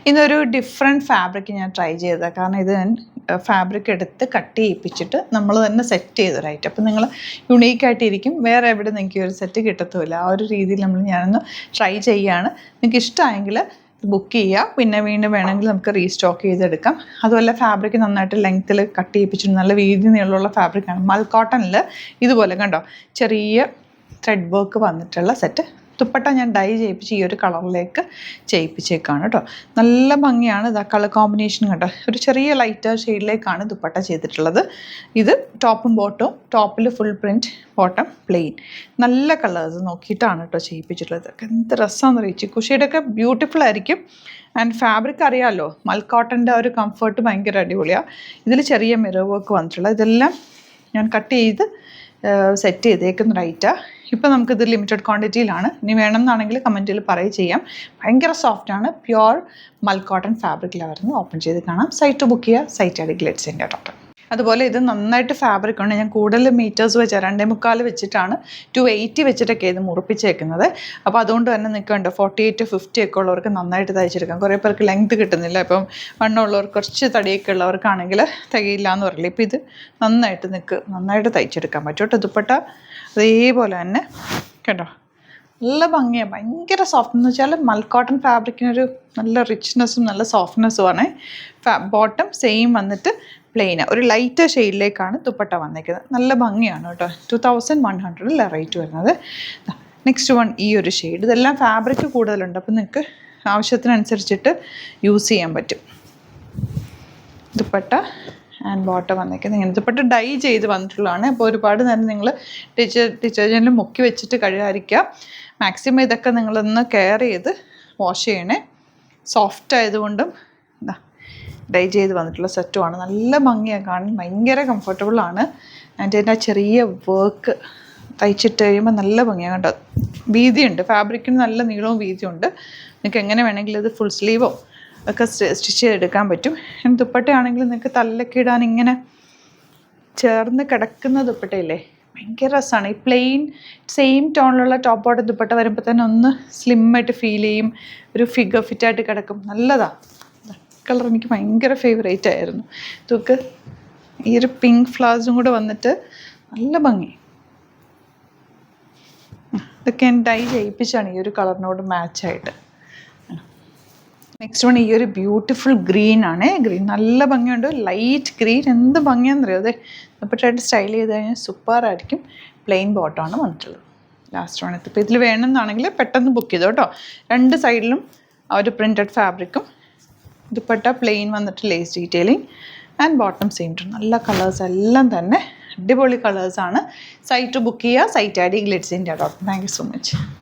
ഇന്നൊരു different fabric ഞാൻ try ചെയ്തതാണ്. കാരണം ഇത് ഞാൻ ഫാബ്രിക് എടുത്ത് കട്ട് ചെയ്യിപ്പിച്ചിട്ട് നമ്മൾ തന്നെ സെറ്റ് ചെയ്തൊരൈറ്റം. അപ്പം നിങ്ങൾ യുണീക്കായിട്ടിരിക്കും, വേറെ എവിടെ നിങ്ങൾക്ക് ഒരു സെറ്റ് കിട്ടത്തുമില്ല. ആ ഒരു രീതിയിൽ ഞാനൊന്ന് ട്രൈ ചെയ്യുകയാണ്. നിങ്ങൾക്ക് ഇഷ്ടമായെങ്കിൽ ബുക്ക് ചെയ്യുക, പിന്നെ വീണ്ടും വേണമെങ്കിൽ നമുക്ക് റീസ്റ്റോക്ക് ചെയ്തെടുക്കാം. അതുപോലെ ഫാബ്രിക് നന്നായിട്ട് ലെങ്ത്തിൽ കട്ട് ചെയ്യിപ്പിച്ചിട്ട് നല്ല വീതി നീളമുള്ള ഫാബ്രിക്കാണ്. മൽ കോട്ടണിൽ ഇതുപോലെ കണ്ടോ ചെറിയ ത്രെഡ് വർക്ക് വന്നിട്ടുള്ള സെറ്റ്. ദുപ്പട്ട ഞാൻ ഡൈ ചെയ്യിപ്പിച്ച് ഈ ഒരു കളറിലേക്ക് ചെയ്യിപ്പിച്ചേക്കാണ് കേട്ടോ. നല്ല ഭംഗിയാണ്. ഇതാ കളർ കോമ്പിനേഷൻ കണ്ടോ, ഒരു ചെറിയ ലൈറ്റർ ഷെയ്ഡിലേക്കാണ് ദുപ്പട്ട ചെയ്തിട്ടുള്ളത്. ഇത് ടോപ്പും ബോട്ടവും, ടോപ്പിൽ ഫുൾ പ്രിൻറ്റ്, ബോട്ടം പ്ലെയിൻ. നല്ല കളേഴ്സ് നോക്കിയിട്ടാണ് കേട്ടോ ചെയ്യിപ്പിച്ചിട്ടുള്ളത്. എന്ത് രസമാണെന്ന് അറിയിച്ചു. ചിക്കുഷിയുടെയൊക്കെ ബ്യൂട്ടിഫുൾ ആയിരിക്കും. ആൻഡ് ഫാബ്രിക് അറിയാമല്ലോ, മൽ കോട്ടൻ്റെ ഒരു കംഫർട്ട് ഭയങ്കര അടിപൊളിയാണ്. ഇതിൽ ചെറിയ മിറർ വർക്ക് വന്നിട്ടുള്ളത്. ഇതെല്ലാം ഞാൻ കട്ട് ചെയ്ത് സെറ്റ് ചെയ്തേക്കുന്ന റൈറ്റാണ്. ഇപ്പോൾ നമുക്കിത് ലിമിറ്റഡ് ക്വാണ്ടിറ്റിയിലാണ്. ഇനി വേണമെന്നാണെങ്കിൽ കമൻറ്റിൽ പറയുക ചെയ്യാം. ഭയങ്കര സോഫ്റ്റാണ്. പ്യുവർ മൽ കോട്ടൺ ഫാബ്രിക്കിലാണ് വരുന്നത്. ഓപ്പൺ ചെയ്ത് കാണാം. സൈറ്റ് ബുക്ക് ചെയ്യുക. സൈറ്റ് ഐ ഡി ഗ്ലിറ്റ്സിൻ്റെ ഡോക്ടർ. അതുപോലെ ഇത് നന്നായിട്ട് ഫാബ്രിക് ഉണ്ട്. ഞാൻ കൂടുതൽ മീറ്റേഴ്സ് വെച്ച് 2.25 വെച്ചിട്ടാണ് 280 വെച്ചിട്ടൊക്കെ ഇത് മുറിപ്പിച്ചേക്കുന്നത്. അപ്പോൾ അതുകൊണ്ട് തന്നെ നിൽക്കുന്നുണ്ട് 48, 50 ഒക്കെ ഉള്ളവർക്ക് നന്നായിട്ട് തയ്ച്ചെടുക്കാം. കുറേ പേർക്ക് ലെങ്ത് കിട്ടുന്നില്ല. ഇപ്പം വണ്ണമുള്ളവർക്ക്, കുറച്ച് തടിയൊക്കെ ഉള്ളവർക്കാണെങ്കിൽ തികയില്ല എന്ന് പറയില്ല. ഇപ്പോൾ ഇത് നന്നായിട്ട് തയ്ച്ചെടുക്കാൻ പറ്റും കേട്ടോ. ദുപ്പട്ട അതേപോലെ തന്നെ കേട്ടോ, നല്ല ഭംഗിയാണ്. ഭയങ്കര സോഫ്റ്റ് എന്ന് വെച്ചാൽ മൽ കോട്ടൺ ഫാബ്രിക്കിനൊരു നല്ല റിച്ച്നെസ്സും നല്ല സോഫ്റ്റ്നെസ്സുമാണ്. ബോട്ടം സെയിം വന്നിട്ട് പ്ലെയിൻ, ഒരു ലൈറ്റർ ഷെയ്ഡിലേക്കാണ് ദുപ്പട്ട വന്നിരിക്കുന്നത്. നല്ല ഭംഗിയാണ് കേട്ടോ. 2100 റേറ്റ് വരുന്നത്. നെക്സ്റ്റ് വൺ ഈ ഒരു ഷെയ്ഡ്. ഇതെല്ലാം ഫാബ്രിക് കൂടുതലുണ്ട്, അപ്പോൾ നിങ്ങൾക്ക് ആവശ്യത്തിനനുസരിച്ചിട്ട് യൂസ് ചെയ്യാൻ പറ്റും. ദുപ്പട്ട ആൻഡ് ബോട്ടം വന്നിരിക്കുന്നത് ഇങ്ങനെ. ദുപ്പട്ട ഡൈ ചെയ്ത് വന്നിട്ടുള്ളതാണ്. അപ്പോൾ ഒരുപാട് നേരം നിങ്ങൾ ഡിറ്റർജൻറ്റിൽ മുക്കി വെച്ചിട്ട് കഴുകാതിരിക്കുക. മാക്സിമം ഇതൊക്കെ നിങ്ങളൊന്ന് കെയർ ചെയ്ത് വാഷ് ചെയ്യണേ. സോഫ്റ്റ് ആയതുകൊണ്ടും ഡൈ ചെയ്ത് വന്നിട്ടുള്ള സെറ്റുമാണ്. നല്ല ഭംഗിയാണ് കാണാൻ, ഭയങ്കര കംഫർട്ടബിളാണ്. ആൻഡ് എൻ്റെ ചെറിയ വർക്ക് തയ്ച്ചിട്ട് കഴിയുമ്പോൾ നല്ല ഭംഗിയാണ് കേട്ടോ. വീതിയുണ്ട്, ഫാബ്രിക്കിന് നല്ല നീളവും വീതിയുണ്ട്. നിങ്ങൾക്ക് എങ്ങനെ വേണമെങ്കിലും ഇത് ഫുൾ സ്ലീവോ ഒക്കെ സ്റ്റിച്ച് ചെയ്തെടുക്കാൻ പറ്റും. ദുപ്പട്ടയാണെങ്കിൽ നിങ്ങൾക്ക് തലയിലൊക്കെ ഇടാൻ ഇങ്ങനെ ചേർന്ന് കിടക്കുന്ന ദുപ്പട്ടയില്ലേ, ഭയങ്കര രസമാണ്. ഈ പ്ലെയിൻ സെയിം ടോണിലുള്ള ടോപ്പ് ബോട്ടം ദുപ്പട്ട വരുമ്പോൾ തന്നെ ഒന്ന് സ്ലിമ്മായിട്ട് ഫീൽ ചെയ്യും. ഒരു ഫിഗർ ഫിറ്റായിട്ട് കിടക്കും. നല്ലതാണ്. കളർ എനിക്ക് ഭയങ്കര ഫേവറേറ്റ് ആയിരുന്നു. ഇതൊക്കെ ഈ ഒരു പിങ്ക് ഫ്ലവേഴ്സും കൂടെ വന്നിട്ട് നല്ല ഭംഗി. ഇതൊക്കെ ഞാൻ ഡൈ ചെയ്യിപ്പിച്ചാണ് ഈ ഒരു കളറിനോട് മാച്ചായിട്ട്. നെക്സ്റ്റ് വൺ ഈ ഒരു ബ്യൂട്ടിഫുൾ ഗ്രീൻ ആണ്. ഗ്രീൻ നല്ല ഭംഗിയുണ്ട്. ലൈറ്റ് ഗ്രീൻ എന്ത് ഭംഗിയാണെന്നറിയോ. അതെ ദുപ്പട്ടയായിട്ട് സ്റ്റൈൽ ചെയ്ത് കഴിഞ്ഞാൽ സൂപ്പറായിരിക്കും. പ്ലെയിൻ ബോട്ടമാണ് വന്നിട്ടുള്ളത്. ലാസ്റ്റ് വൺ എത്തിപ്പോൾ ഇതിൽ വേണമെന്നാണെങ്കിൽ പെട്ടെന്ന് ബുക്ക് ചെയ്തോ കേട്ടോ. 2 സൈഡിലും ആ ഒരു പ്രിൻറ്റഡ് ഫാബ്രിക്കും, ദുപ്പട്ട പ്ലെയിൻ വന്നിട്ട് lace detailing and bottom same too. നല്ല കളേഴ്സ് എല്ലാം തന്നെ അടിപൊളി കളേഴ്സാണ്. സൈറ്റ് ബുക്ക് ചെയ്യുക. സൈറ്റ് ഐ ഡി ഗ്ലിറ്റ്സിൻ്റെ dot. Thank you so much.